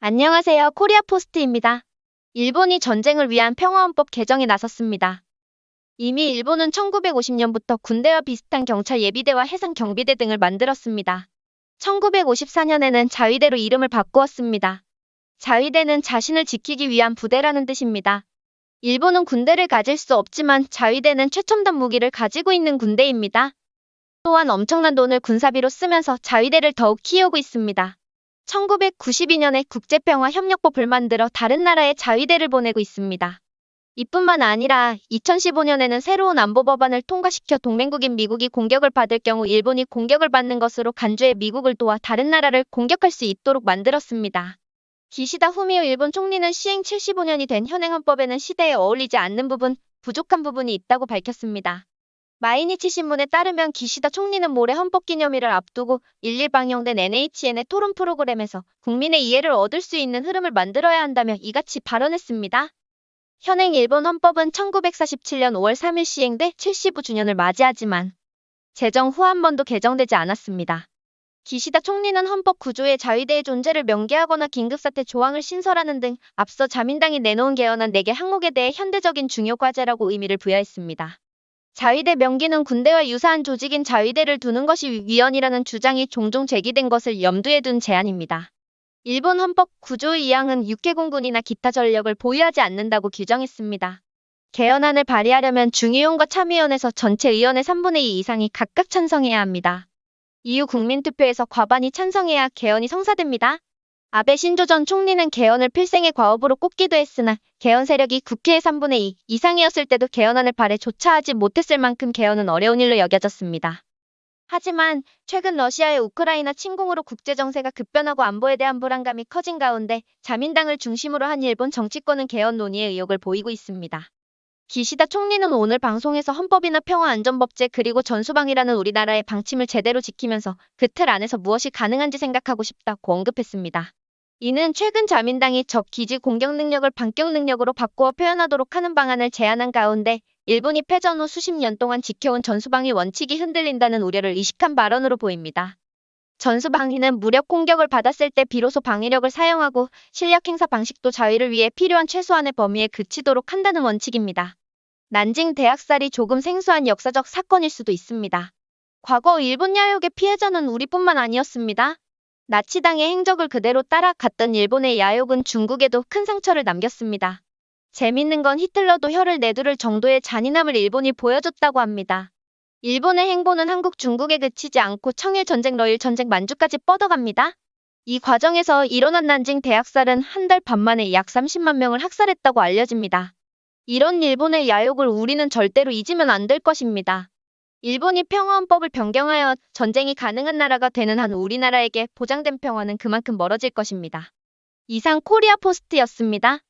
안녕하세요. 코리아포스트입니다. 일본이 전쟁을 위한 평화헌법 개정에 나섰습니다. 이미 일본은 1950년부터 군대와 비슷한 경찰 예비대와 해상 경비대 등을 만들었습니다. 1954년에는 자위대로 이름을 바꾸었습니다. 자위대는 자신을 지키기 위한 부대라는 뜻입니다. 일본은 군대를 가질 수 없지만 자위대는 최첨단 무기를 가지고 있는 군대입니다. 또한 엄청난 돈을 군사비로 쓰면서 자위대를 더욱 키우고 있습니다. 1992년에 국제평화협력법을 만들어 다른 나라에 자위대를 보내고 있습니다. 이뿐만 아니라 2015년에는 새로운 안보법안을 통과시켜 동맹국인 미국이 공격을 받을 경우 일본이 공격을 받는 것으로 간주해 미국을 도와 다른 나라를 공격할 수 있도록 만들었습니다. 기시다 후미오 일본 총리는 시행 75년이 된 현행 헌법에는 시대에 어울리지 않는 부분, 부족한 부분이 있다고 밝혔습니다. 마이니치 신문에 따르면 기시다 총리는 모레 헌법기념일을 앞두고 일일 방영된 NHN의 토론 프로그램에서 국민의 이해를 얻을 수 있는 흐름을 만들어야 한다며 이같이 발언했습니다. 현행 일본 헌법은 1947년 5월 3일 시행돼 75주년을 맞이하지만 제정 후 한 번도 개정되지 않았습니다. 기시다 총리는 헌법 구조에 자위대의 존재를 명기하거나 긴급사태 조항을 신설하는 등 앞서 자민당이 내놓은 개헌안 4개 항목에 대해 현대적인 중요 과제라고 의미를 부여했습니다. 자위대 명기는 군대와 유사한 조직인 자위대를 두는 것이 위헌이라는 주장이 종종 제기된 것을 염두에 둔 제안입니다. 일본 헌법 구조의 2항은 육해공군이나 기타 전력을 보유하지 않는다고 규정했습니다. 개헌안을 발의하려면 중의원과 참의원에서 전체 의원의 3분의 2 이상이 각각 찬성해야 합니다. 이후 국민투표에서 과반이 찬성해야 개헌이 성사됩니다. 아베 신조 전 총리는 개헌을 필생의 과업으로 꼽기도 했으나 개헌 세력이 국회의 3분의 2 이상이었을 때도 개헌안을 발의조차 하지 못했을 만큼 개헌은 어려운 일로 여겨졌습니다. 하지만 최근 러시아의 우크라이나 침공으로 국제정세가 급변하고 안보에 대한 불안감이 커진 가운데 자민당을 중심으로 한 일본 정치권은 개헌 논의에 의욕을 보이고 있습니다. 기시다 총리는 오늘 방송에서 헌법이나 평화안전법제 그리고 전수방위라는 우리나라의 방침을 제대로 지키면서 그 틀 안에서 무엇이 가능한지 생각하고 싶다고 언급했습니다. 이는 최근 자민당이 적 기지 공격 능력을 반격 능력으로 바꾸어 표현하도록 하는 방안을 제안한 가운데 일본이 패전 후 수십 년 동안 지켜온 전수방위 원칙이 흔들린다는 우려를 의식한 발언으로 보입니다. 전수방위는 무력 공격을 받았을 때 비로소 방위력을 사용하고 실력 행사 방식도 자위를 위해 필요한 최소한의 범위에 그치도록 한다는 원칙입니다. 난징 대학살이 조금 생소한 역사적 사건일 수도 있습니다. 과거 일본 야욕의 피해자는 우리뿐만 아니었습니다. 나치당의 행적을 그대로 따라갔던 일본의 야욕은 중국에도 큰 상처를 남겼습니다. 재밌는 건 히틀러도 혀를 내두를 정도의 잔인함을 일본이 보여줬다고 합니다. 일본의 행보는 한국, 중국에 그치지 않고 청일 전쟁, 러일 전쟁, 만주까지 뻗어갑니다. 이 과정에서 일어난 난징 대학살은 한 달 반 만에 약 30만 명을 학살했다고 알려집니다. 이런 일본의 야욕을 우리는 절대로 잊으면 안 될 것입니다. 일본이 평화헌법을 변경하여 전쟁이 가능한 나라가 되는 한 우리나라에게 보장된 평화는 그만큼 멀어질 것입니다. 이상 코리아포스트였습니다.